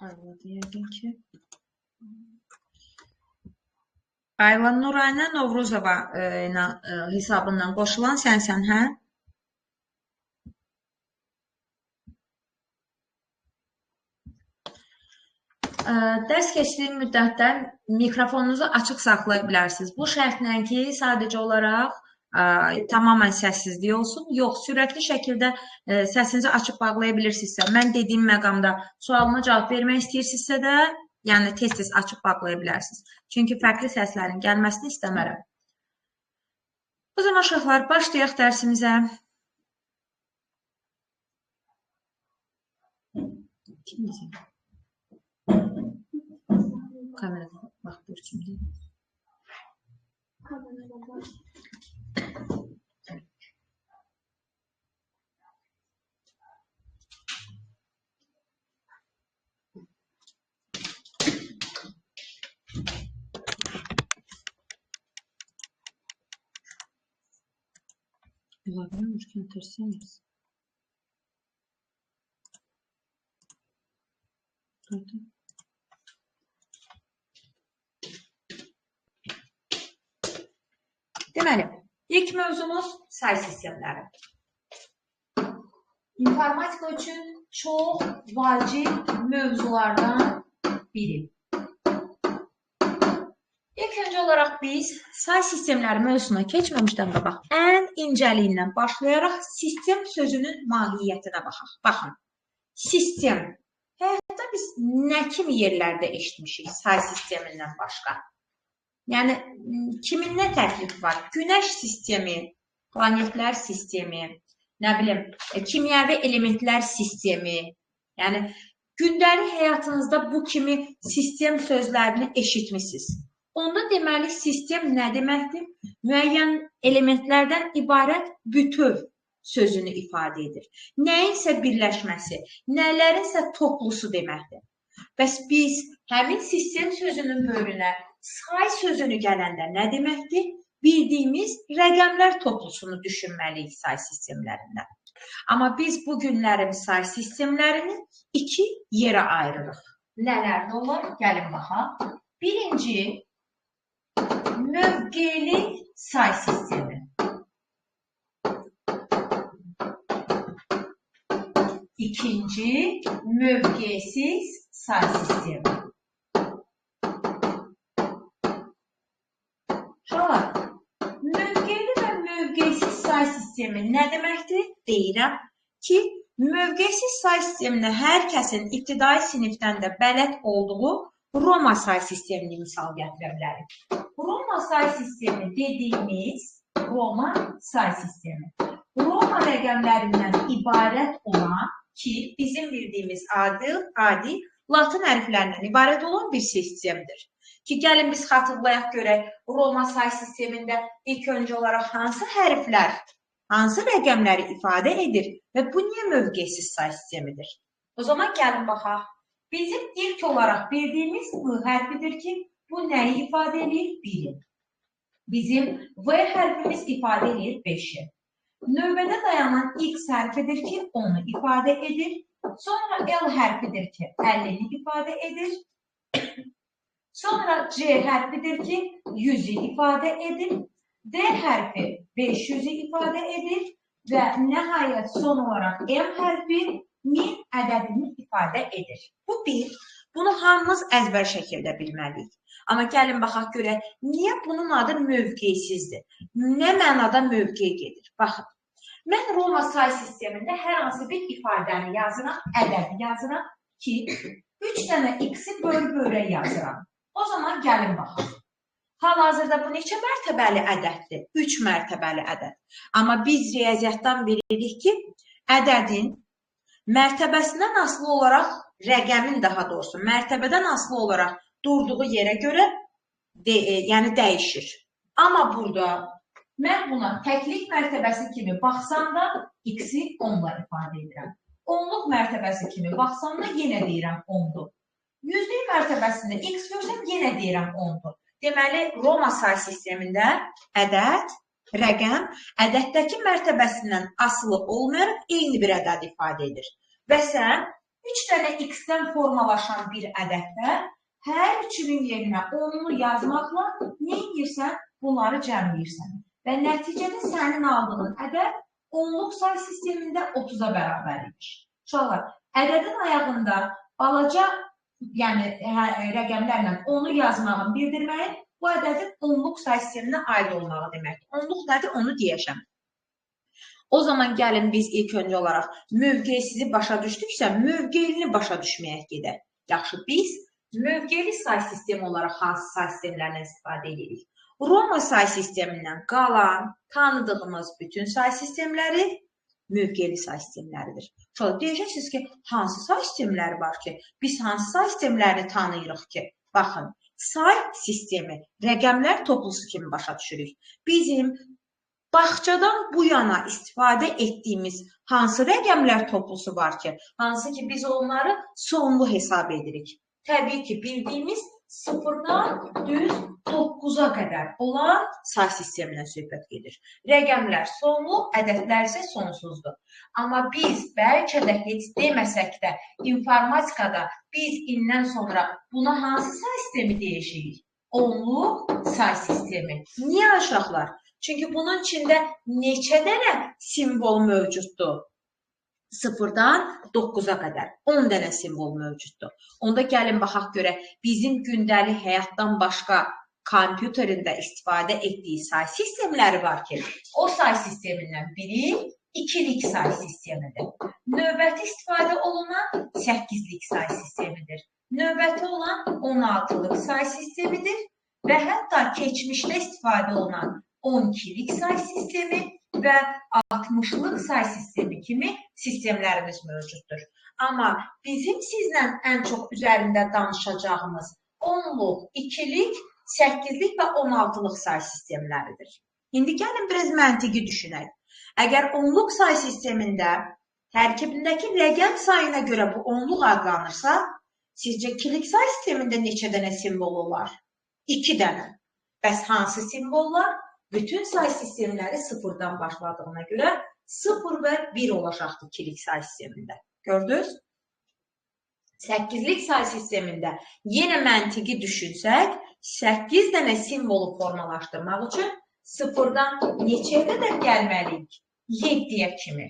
Ayvadı yəqin ki. Ayva Nurayna Novruzova hesabından qoşulan sənsən, hə? Dərs keçdiyim müddətdə mikrofonunuzu açıq saxlaya bilərsiniz. Bu şərtlə ki, sadəcə olaraq tamamən səssizlik olsun. Yox, sürətli şəkildə səsinizi açıb bağlaya bilirsinizsə, mən dediyim məqamda sualıma cavab vermək istəyirsinizsə də, yəni tez-tez açıb bağlaya bilərsiniz. Çünki fərqli səslərin gəlməsini istəmərəm. O zaman uşaqlar, başlayaq dərsimizə. Kamerada bax, dur şimdi. Olabilirmiş, enteresanız. Deməli, ilk mövzumuz say sistemləri. İnformatika üçün çox vacib mövzulardan biri. İlk öncə olaraq biz say sistemləri mövzusuna keçməmişdən qabaq ən incəliyindən başlayaraq sistem sözünün mahiyyətinə baxaq. Baxın, sistem. Həyatda biz nə kimi yerlərdə eşitmişik say sistemindən başqa? Yəni, kimin nə təklifi var? Günəş sistemi, planetlər sistemi, nə bilim, kimyəvi elementlər sistemi. Yəni, gündəlik həyatınızda bu kimi sistem sözlərini eşitmişsiniz. Onda deməli, sistem nə deməkdir? Müəyyən elementlərdən ibarət bütöv sözünü ifadə edir. Nəyinsə birləşməsi, nələrinsə toplusu deməkdir. Bəs biz həmin sistem sözünün bölünə say sözünü gələndə nə deməkdir? Bildiyimiz rəqəmlər toplusunu düşünməliyik say sistemlərində. Amma biz bu günlərin say sistemlərini iki yerə ayırırıq. Nələr də olur? Gəlin baxaq. Birinci, mövqeli say sistemi. İkinci, mövqesiz say sistemi. Şuralar, mövqeli və mövqesiz say sistemi nə deməkdir? Deyirəm ki, mövqesiz say sisteminə hər kəsin ibtidai sinifdən də bələd olduğu Roma say sistemini misal gətirə bilərik. Roma say sistemi dediyimiz Roma say sistemi. Roma rəqəmlərindən ibarət olan ki, bizim bildiyimiz adi Latın hərflərindən ibarət olan bir sistemdir. Ki, gəlin biz xatırlayaq görək, Roma say sistemində ilk öncə olaraq hansı hərflər, hansı rəqəmləri ifadə edir və bu niyə mövqesiz say sistemidir? O zaman gəlin baxaq. Bizim ilk olaraq bildiyimiz I hərfidir ki, bu nəyi ifadə edir? 1-i. Bizim V hərfimiz ifadə edir 5-i. Növbədə dayanan X hərfidir ki, 10-u ifadə edir. Sonra L hərfidir ki, 50-ni ifadə edir. Sonra C hərfidir ki, 100-ü ifadə edir. D hərfi 500-ü ifadə edir. Və nəhayət son olaraq M hərfi 1000 ədədini ifadə edir. Bu bir. Bunu hamımız əzbər şəkildə bilməliyik. Amma gəlin baxaq görək, niyə bunun adı mövqesizdir? Nə mənada mövqe gedir? Baxın, mən Roma say sistemində hər hansı bir ifadəni yazıram, ədədi yazıram ki, 3 dənə X-i böl-bölə yazıram. O zaman gəlin baxaq. Hal-hazırda bu neçə mərtəbəli ədəddir? 3 mərtəbəli ədəd. Amma biz riyaziyyatdan bilirik ki, ədədin mərtəbəsindən asılı olaraq, rəqəmin daha doğrusu, mərtəbədən asılı olaraq durduğu yerə görə yəni dəyişir. Amma burada mən buna təklik mərtəbəsi kimi baxsam da X-i 10-la ifadə edirəm. Onluq mərtəbəsi kimi baxsam da yenə deyirəm 10-dur. Yüzlük mərtəbəsində X görsəm yenə deyirəm 10-dur. Deməli, Roma say sistemində ədəd, rəqəm, ədəddəki mərtəbəsindən asılı olmayaraq eyni bir ədəd ifadə edir. Və sən 3 dənə x-dən formalaşan bir ədəddə hər üçünün yerinə 10'unu yazmaqla nə edirsən? Bunları cəmləyirsən. Və nəticədə sənin aldığın ədəd onluq say sistemində 30'a bərabər imiş. Uşaqlar, ədədin ayağında balaca rəqəmlərlə 10'u yazmağın bildirməyi bu ədədin onluq say sisteminə aid olmağı deməkdir. Onluq nədir? Onu deyəcəm. O zaman gəlin biz ilk öncə olaraq mövqeysizi başa düşdüksə, mövqeylini başa düşməyə gedək. Yaxşı, biz mövqeyli say sistemi olaraq hansı say sistemlərindən istifadə edirik? Roma say sistemindən qalan, tanıdığımız bütün say sistemləri mövqeyli say sistemləridir. Sonra deyəcəksiniz ki, hansı say sistemləri var ki? Biz hansı say sistemlərini tanıyırıq ki? Baxın, say sistemi rəqəmlər toplusu kimi başa düşürük. Bizim bağçadan bu yana istifadə etdiyimiz hansı rəqəmlər toplusu var ki, hansı ki biz onları sonlu hesab edirik. Təbii ki, bildiyimiz 0'dan düz 9'a qədər olan say sistemindən söhbət gedir. Rəqəmlər sonlu, ədədlər isə sonsuzdur. Amma biz bəlkə də heç deməsək də informatikada biz indən sonra buna hansı say sistemi deyişirik? Onluq say sistemi. Niyə uşaqlar? Çünki bunun içində neçə dənə simvol mövcuddur? 0'dan 9'a qədər 10 dənə simvol mövcuddur. Onda gəlin baxaq görək, bizim gündəlik həyatdan başqa kompüterində istifadə etdiyi say sistemləri var ki, o say sistemindən biri ikilik say sistemidir. Növbəti istifadə olunan 8'lik say sistemidir. Növbəti olan 16'lık say sistemidir və hətta keçmişdə istifadə olunan 12'lik say sistemi və 60'lık say sistemi kimi sistemlərimiz mövcuddur. Amma bizim sizlə ən çox üzərində danışacağımız 10'luq, 2'lik, 8'lik və 16'lık say sistemləridir. İndi gəlin biraz məntiqi düşünək. Əgər 10'luq say sistemində tərkibindəki rəqəm sayına görə bu 10'luq adlanırsa, sizcə 2'lik say sistemində neçə dənə simvol olar? 2 dənə. Bəs hansı simvollar? Bütün say sistemləri 0'dan başladığına görə 0 və 1 olacaqdır 2'lik say sistemində. Gördünüz? 8'lik say sistemində yenə məntiqi düşünsək, 8 dənə simvolu formalaşdırmaq üçün 0'dan neçəyə qədər gəlməliyik? 7'yə kimi.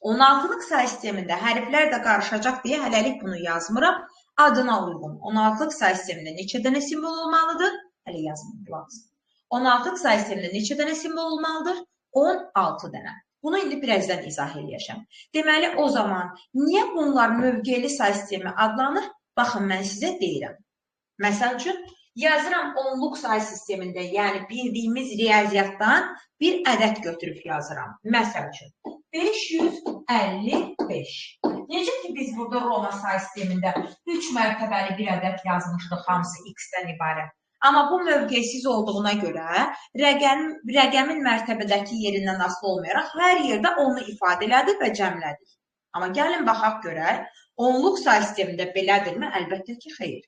16'lık say sistemində hərflər də qarışacaq deyə hələlik bunu yazmıram. Adına uyğun. 16'lık say sistemində neçə dənə simvol olmalıdır? Hələ yazmam lazım. 16'lık say sistemində neçə dənə simvol olmalıdır? 16 dənə. Bunu indi birazdan izah edəcəm. Deməli, o zaman niyə bunlar mövqeyli say sistemi adlanır? Baxın, mən sizə deyirəm. Məsəl üçün, yazıram 10'luq say sistemində, yəni bildiyimiz riyaziyyatdan bir ədəd götürüb yazıram. Məsəl üçün, 555. Necə ki, biz burada Roma say sistemində 3 mərtəbəli bir ədəd yazmışdıq, hamısı x-dən ibarət. Amma bu mövqeysiz olduğuna görə rəqəmin mərtəbədəki yerindən asılı olmayaraq hər yerdə onu ifadə elədik və cəmlədik. Amma gəlin baxaq görək, 10'luq say sistemində belədirmi? Əlbəttə ki, xeyr.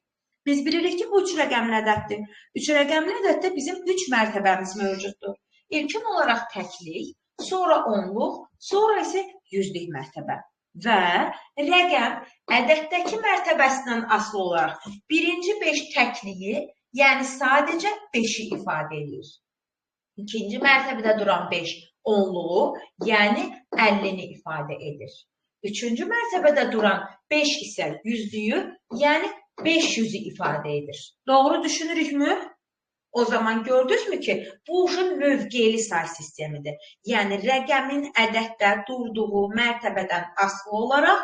Biz bilirik ki, bu 3 rəqəmli ədəddir. 3 rəqəmli ədəddə bizim 3 mərtəbəmiz mövcuddur. İlkin olaraq təklik, sonra 10'luq, sonra isə 100'lük mərtəbə. Və rəqəm ədəddəki mərtəbəsindən asılı olaraq birinci 5 təkliyi, yəni sadəcə 5'i ifadə edir. İkinci mərtəbədə duran 5 10'luğu, yəni 50'ni ifadə edir. Üçüncü mərtəbədə duran 5 isə 100'lüyü, yəni 500'ü ifadə edir. Doğru düşünürükmü? O zaman gördünüzmü ki, bu uşun mövqeyli say sistemidir. Yəni rəqəmin ədəddə durduğu mərtəbədən asılı olaraq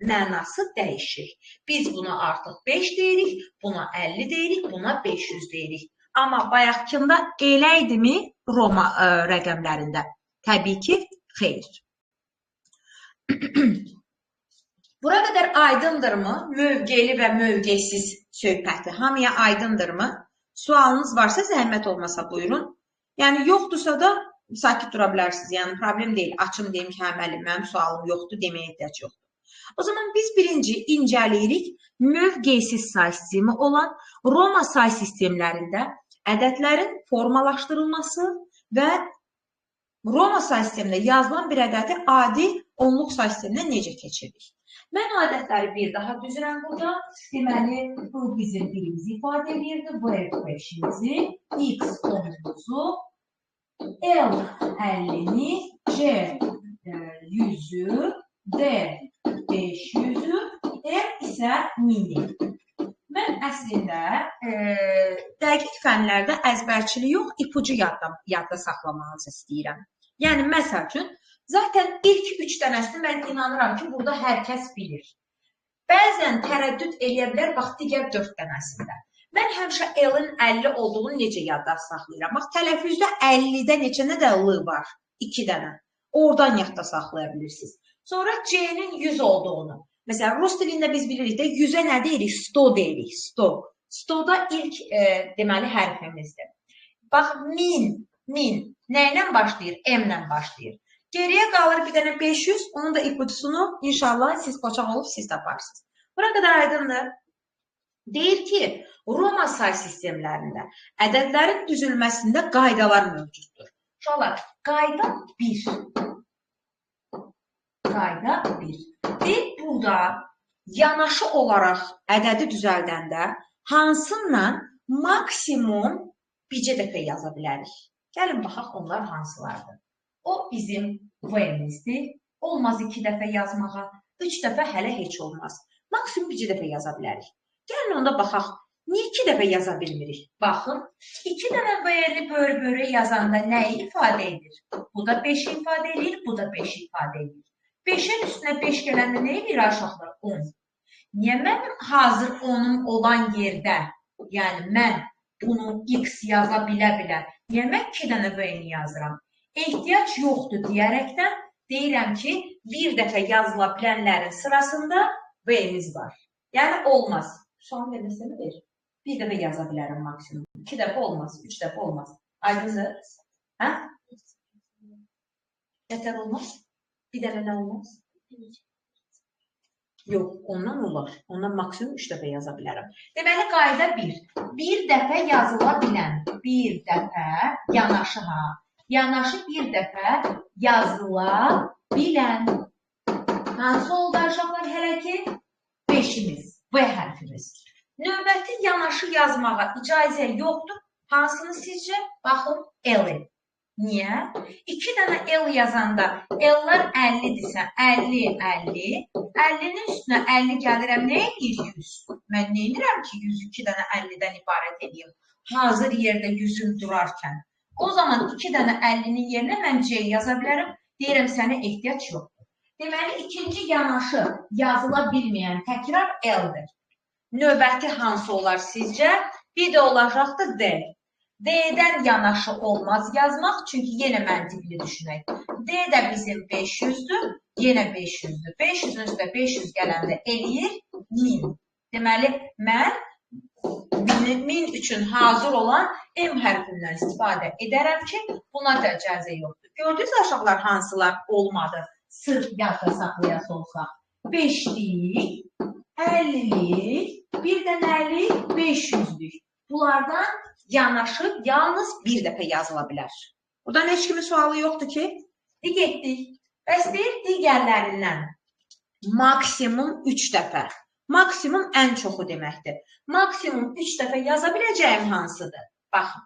mənası dəyişir. Biz buna artıq 5 deyirik, buna 50 deyirik, buna 500 deyirik. Amma bayaqkında elə idimi Roma rəqəmlərində? Təbii ki, xeyr. Bura qədər aydındırmı? Mövqeyli və mövqeysiz söhbəti. Hamıya aydındırmı? Sualınız varsa zəhmət olmasa buyurun. Yəni yoxdursa da sakit dura bilərsiniz. Yəni problem deyil. Açın deyim ki, hə müəllim, mənim sualım yoxdur, deməyə ehtiyac yoxdur. O zaman biz birinci incəliyirik mövqeysiz say sistemi olan Roma say sistemlərində ədədlərin formalaşdırılması və Roma say sistemində yazılan bir ədədi adi onluq say sisteminə necə keçiririk? Mən adətləri bir daha düzürəm burada. Deməli, bu bizim birimizi ifadə edirdi. Bu f5-imizi, x 10-umuzu, L 50-ni, C 100-ü, D 500-ü, M isə 1000-i. Mən əslində dəqiq fənlərdə əzbərçili yox, ipucu yadda saxlamanızı istəyirəm. Yəni, məsəl üçün, zaten ilk 3 dənəsini mən inanıram ki, burada hər kəs bilir. Bəzən tərəddüd eləyə bilər, bax, digər 4 dənəsində. Mən həmişə L-in 50 olduğunu necə yadda saxlayıram? Bax, tələfüzdə 50-də neçə də L var? 2 dənə. Oradan yadda saxlaya bilirsiniz. Sonra C-nin 100 olduğunu. Məsələn, rus dilində biz bilirik də 100-ə nə deyirik? 100 deyirik, 100. 100-da ilk deməli hərfimizdir. Bax, 1000 nə ilə başlayır? M-lə başlayır. Geriyə qalır bir dənə 500, onun da ipucusunu inşallah siz qoçaq olub siz taparsınız. Bura qədər aydındır. Deyir ki, Roma say sistemlərində ədədlərin düzülməsində qaydalar mövcuddur. Uşaqlar, qayda 1. Qayda 1. Deyir, burada yanaşı olaraq ədədi düzəldəndə hansından maksimum bircə dəfə yaza bilərik? Gəlin, baxaq, onlar hansılardır? O bizim V-imizdir. Olmaz 2 dəfə yazmağa, 3 dəfə hələ heç olmaz. Maksimum bircə dəfə yaza bilərik. Gəlin, onda baxaq, niyə 2 dəfə yaza bilmirik? Baxın, 2 dənə V-li bölü-bölü yazanda nəyi ifadə edir? Bu da 5-i ifadə edir, bu da 5-i ifadə edir. 5-in üstünə 5 gələndə nə edir aşağılar? 10. Niyə mənim hazır 10-um olan yerdə, yəni mən bunu x yaza bilə-bilə, niyə mən 2 dənə V-ni yazıram? Ehtiyac yoxdur deyərəkdən deyirəm ki, bir dəfə yazıla bilənlərin sırasında V-imiz var. Yəni, olmaz. Sual verməsə mi deyir? Bir dəfə yaza bilərəm maksimum. 2 dəfə olmaz, 3 dəfə olmaz. Aydındır? Hə? Nətər olmaz? Bir dəfə nə olmaz? Yox, ondan olar. Ondan maksimum 3 dəfə yaza bilərəm. Deməli, qayda 1. Bir dəfə yazıla bilən. Bir dəfə yanaşı ha. Yanaşı bir dəfə yazıla bilən. Hansı oldu aşağılar hələ ki? 5-imiz, V hərfimiz. Növbəti yanaşı yazmağa icazə yoxdur. Hansını sizcə? Baxın, L-i. Niyə? 2 dənə L yazanda L-lar 50-dirsə, 50, 50. 50-nin üstünə 50 gəlirəm, nə edir 100? Mən nə edirəm ki, 102 dənə 50-dən ibarət edeyim? Hazır yerdə 100-üm durarkən. O zaman 2 dənə 50-nin yerinə mən C yaza bilərəm. Deyirəm, sənə ehtiyac yoxdur. Deməli, ikinci yanaşı yazıla bilməyən təkrar L-dir. Növbəti hansı olar sizcə? Bir də olacaqdır D. D-dən yanaşı olmaz yazmaq, çünki yenə məntiqli düşünək. D də bizim 500-dür, yenə 500-dür. 500-ün üstə 500 gələndə eləyir 1000. Deməli, mən 1000 üçün hazır olan M hərfindən istifadə edərəm ki, buna da icazə yoxdur. Gördünüz aşağılar hansılar olmadı? Sırf yadda saxlayası olsaq. 5'lik, 50'lik, bir dənə 50, 500'lük. Bunlardan yanaşı yalnız bir dəfə yazıla bilər. Buradan heç kimin sualı yoxdur ki? Getdik. Bəs deyir digərlərindən maksimum 3 dəfə. Maksimum ən çoxu deməkdir. Maksimum 3 dəfə yaza biləcəyim hansıdır? Baxın.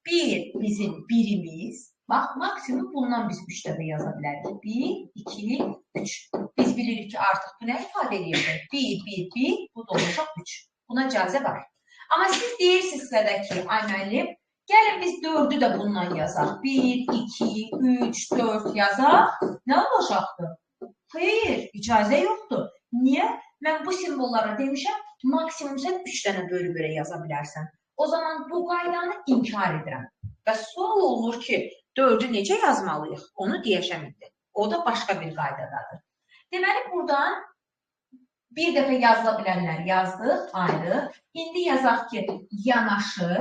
1 bizim birimiz. Bax, maksimum bundan biz 3 dəfə yaza bilərik. 1, 2, 3. Biz bilirik ki, artıq bu nə ifadə edir? 1, 1, 1, bu da olacaq 3. Buna icazə var. Amma siz deyirsinizsə də ki, ay müəllim, gəlin biz 4'ü də bundan yazaq. 1, 2, 3, 4 yazaq. Nə olacaqdır? Xeyr, icazə yoxdur. Niyə? Mən bu simvollara demişəm, maksimum sən 3 dənə bölü-bölə yaza bilərsən. O zaman bu qaydanı inkar edirəm. Və sual olur ki, 4'ü necə yazmalıyıq? Onu deyəşəm indi. O da başqa bir qaydadadır. Deməli, buradan bir dəfə yazıla bilənlər yazdıq, ayrı. İndi yazaq ki, yanaşı,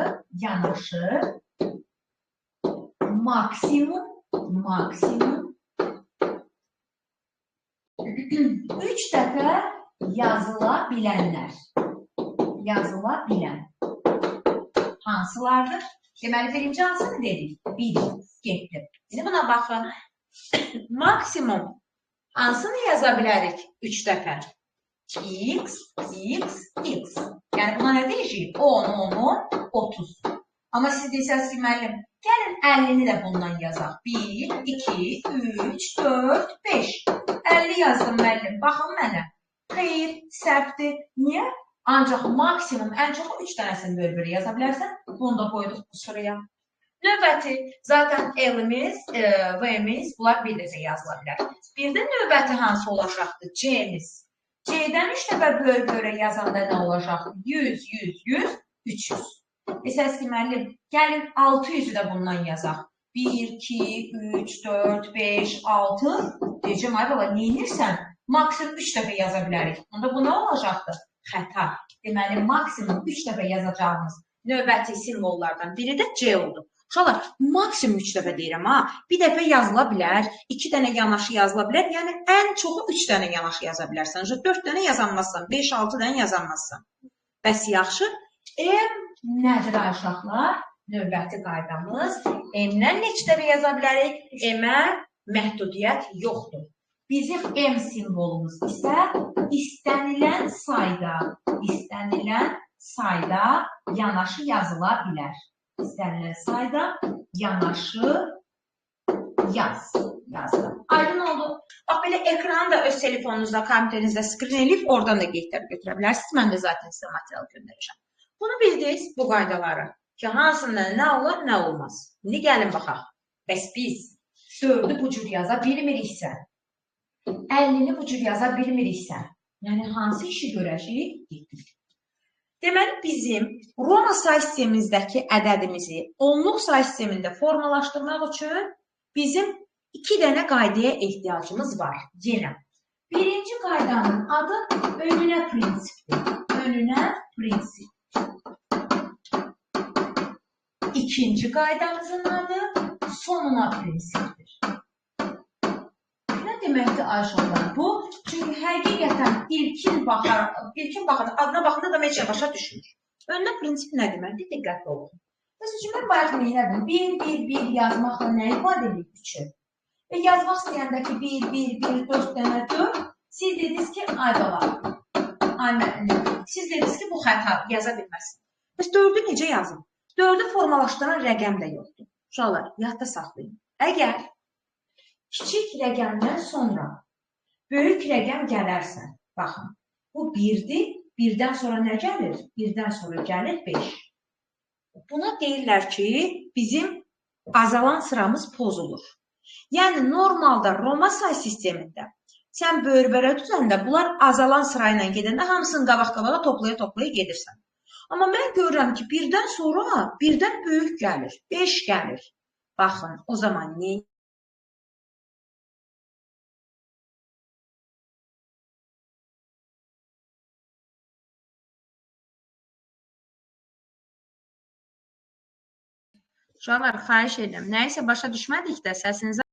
maksimum, 3 dəfə yazıla bilənlər. Yazıla bilən. Hansılardır? Deməli, birinci hansını dedik? 1, getdim. Şimdi buna baxın. Maksimum hansını yaza bilərik 3 dəfə? X, X, X. Yəni buna nə deyəcəyik? 10, 10, 10, 30. Amma siz desəniz ki, müəllim, gəlin 50-ni də bundan yazaq. 1, 2, 3, 4, 5. 50 yazdım müəllim. Baxın mənə. Xeyr, səhvdir. Niyə? Ancaq maksimum ən çox 3 dənəsini bölbürü yaza bilərsən. Bunu da qoyduq bu sıraya. Növbəti, zaten L-imiz, V-imiz, bunlar bir dəfə yazıla bilər. Bir də növbəti hansı olacaqdır? C-imiz. C-dən 3 dəfə bölbürə yazanda nə olacaqdır? 100, 100, 100, 300. Desəz ki, müəllim, gəlin 600-ü də bundan yazaq. 1, 2, 3, 4, 5, 6. Deyəcəm, ay baba, neyinirsən? Maksimum 3 dəfə yaza bilərik. Onda bu nə olacaqdır? Xəta. Deməli, maksimum 3 dəfə yazacağımız növbəti simvollardan biri də C oldu. Uşaqlar, maksimum 3 dəfə deyirəm, ha. Bir dəfə yazıla bilər, 2 dənə yanaşı yazıla bilər. Yəni, ən çoxu 3 dənə yanaşı yaza bilərsən. 4 dənə yazanmazsan, 5-6 dənə yazanmazsan. Bəs yaxşı. Nədir uşaqlar? Növbəti qaydamız. M-dən neçə dəfə yaza bilərik? M-ə məhdudiyyət yoxdur. Bizim M simvolumuz isə istənilən sayda yanaşı yazıla bilər. İstənilən sayda yanaşı yazdım. Aydın oldu. Bax, belə ekranı da öz telefonunuzda, kompüterinizdə skrin eləyib, oradan da qeydlər götürə bilərsiniz. Mən də zaten sizə material göndərəcəm. Bunu bildiniz, bu qaydaları. Ki, hansında nə olur, nə olmaz. İndi gəlin baxaq. Bəs biz 4-ü bu cür yaza bilmiriksə, 50-ni bu cür yaza bilmiriksə, yəni hansı işi görəcəyik? Deməli, bizim Roma say sistemimizdəki ədədimizi onluq say sistemində formalaşdırmaq üçün bizim 2 dənə qaydaya ehtiyacımız var. Yenə. Birinci qaydanın adı önünə prinsipdir. Önünə prinsip. İkinci qaydamızın adı sonuna prinsipdir. Nə deməkdir Ayşələr bu? Çünki həqiqətən ilkin baxanda, adına baxanda da heç başa düşmür. Önünə prinsip nə deməkdir? Diqqətli olun. Məsəl üçün, mən bayaq neylədim? 1, 1, 1 yazmaqla nə ifadə edir? 3-ü. Və yazmaq istəyəndə ki, 1, 1, 1, 4 dənə 4, siz dediniz ki, ay baba, ay müəllim, siz dediniz ki, bu xəta yaza bilməsin. Bəs 4-ü necə yazın? 4-ü formalaşdıran rəqəm də yoxdur. Uşaqlar, yadda saxlayın. Əgər kiçik rəqəmdən sonra böyük rəqəm gələrsə, baxın, bu 1-dir, 1-dən sonra nə gəlir? 1-dən sonra gəlir 5. Buna deyirlər ki, bizim azalan sıramız pozulur. Yəni, normalda Roma say sistemində sən bölbərə düzəndə bunlar azalan sırayla gedəndə hamısını qabaq-qabağa toplaya-toplaya gedirsən. Amma mən görürəm ki, 1-dən sonra 1-dən böyük gəlir, 5 gəlir. Baxın, o zaman nə? Uşaqlar, xahiş edirəm. Nəyisə başa düşmədikdə səsinizi